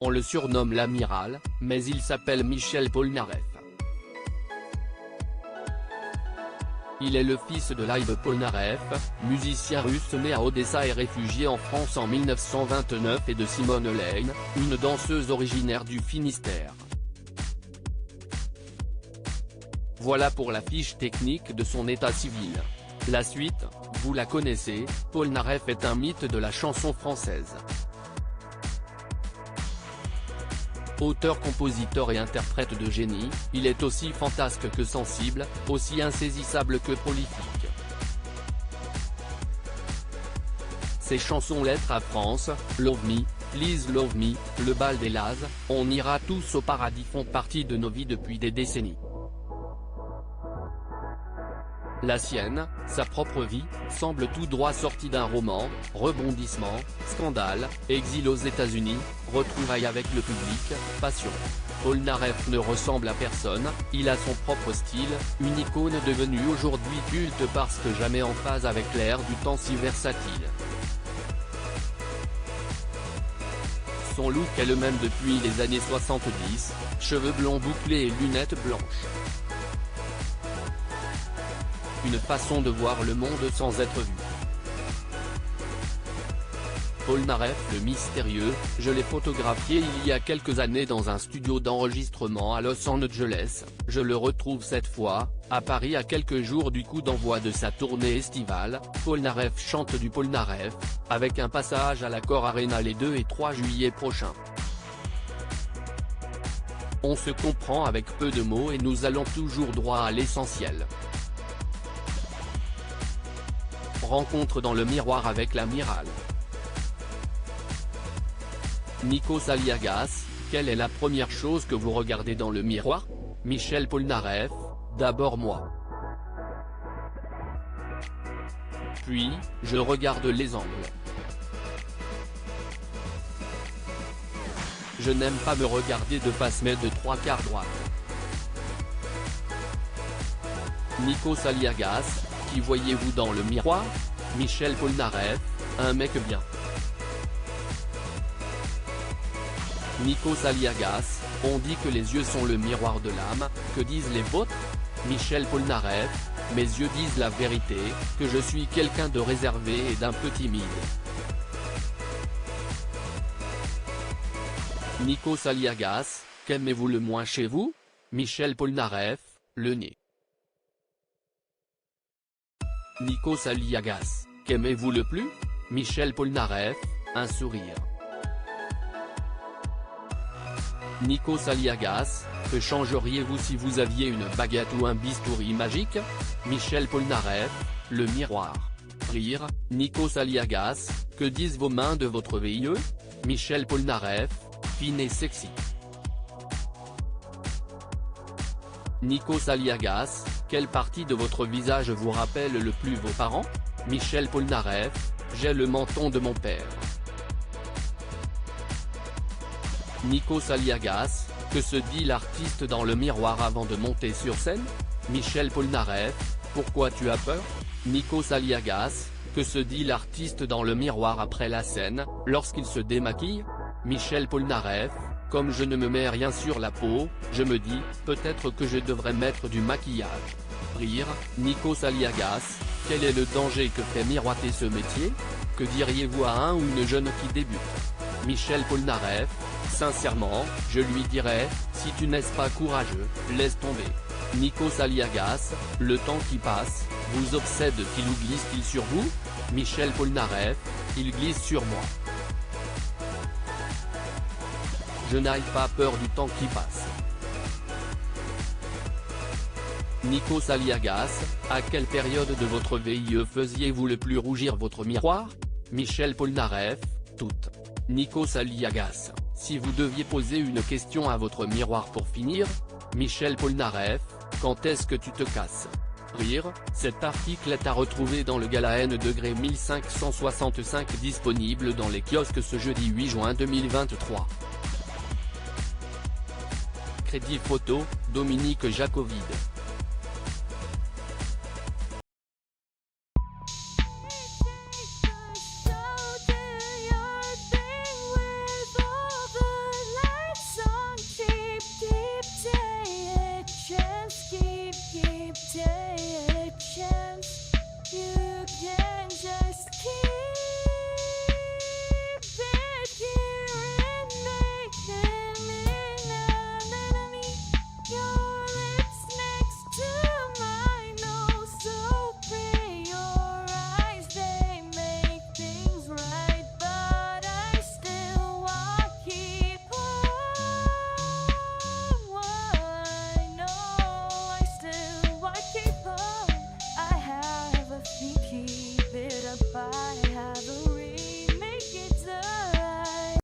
On le surnomme l'amiral, mais il s'appelle Michel Polnareff. Il est le fils de Lev Polnareff, musicien russe né à Odessa et réfugié en France en 1929 et de Simone Lane, une danseuse originaire du Finistère. Voilà pour la fiche technique de son état civil. La suite, vous la connaissez, Polnareff est un mythe de la chanson française. Auteur, compositeur et interprète de génie, il est aussi fantasque que sensible, aussi insaisissable que prolifique. Ses chansons Lettre à France, Love Me, Please Love Me, Le Bal des Lazes, On ira tous au paradis font partie de nos vies depuis des décennies. La sienne, sa propre vie, semble tout droit sortie d'un roman, rebondissement, scandale, exil aux États-Unis, retrouvailles avec le public, passion. Polnareff ne ressemble à personne, il a son propre style, une icône devenue aujourd'hui culte parce que jamais en phase avec l'air du temps si versatile. Son look est le même depuis les années 70, cheveux blonds bouclés et lunettes blanches. Une façon de voir le monde sans être vu. Polnareff le mystérieux, je l'ai photographié il y a quelques années dans un studio d'enregistrement à Los Angeles, je le retrouve cette fois, à Paris à quelques jours du coup d'envoi de sa tournée estivale. Polnareff chante du Polnareff, avec un passage à l'Accor Arena les 2 et 3 juillet prochains. On se comprend avec peu de mots et nous allons toujours droit à l'essentiel. Rencontre dans le miroir avec l'amiral. Nikos Aliagas, quelle est la première chose que vous regardez dans le miroir? Michel Polnareff, d'abord moi. Puis, je regarde les angles. Je n'aime pas me regarder de face mais de 3/4 droite. Nikos Aliagas, qui voyez-vous dans le miroir? Michel Polnareff, un mec bien. Nikos Aliagas, on dit que les yeux sont le miroir de l'âme, que disent les vôtres? Michel Polnareff, mes yeux disent la vérité, que je suis quelqu'un de réservé et d'un peu timide. Nikos Aliagas, qu'aimez-vous le moins chez vous? Michel Polnareff, le nez. Nikos Aliagas, qu'aimez-vous le plus? Michel Polnareff, un sourire. Nikos Aliagas, que changeriez-vous si vous aviez une baguette ou un bistouri magique? Michel Polnareff, le miroir. Rire. Nikos Aliagas, que disent vos mains de votre VIE? Michel Polnareff, fine et sexy. Nikos Aliagas, quelle partie de votre visage vous rappelle le plus vos parents? Michel Polnareff, j'ai le menton de mon père. Nikos Aliagas, que se dit l'artiste dans le miroir avant de monter sur scène? Michel Polnareff, pourquoi tu as peur? Nikos Aliagas, que se dit l'artiste dans le miroir après la scène, lorsqu'il se démaquille? Michel Polnareff, comme je ne me mets rien sur la peau, je me dis, peut-être que je devrais mettre du maquillage. Rire. Nikos Aliagas, quel est le danger que fait miroiter ce métier? Que diriez-vous à un ou une jeune qui débute? Michel Polnareff, sincèrement, je lui dirais, si tu n'es pas courageux, laisse tomber. Nikos Aliagas, le temps qui passe, vous obsède-t-il ou glisse-t-il sur vous? Michel Polnareff, il glisse sur moi. Je n'ai pas peur du temps qui passe. Nikos Aliagas, à quelle période de votre VIE faisiez-vous le plus rougir votre miroir? Michel Polnareff, toutes. Nikos Aliagas, si vous deviez poser une question à votre miroir pour finir? Michel Polnareff, quand est-ce que tu te casses? Rire. Cet article est à retrouver dans le Gala N degré 1565 disponible dans les kiosques ce jeudi 8 juin 2023. Crédit photo, Dominique Jacovide.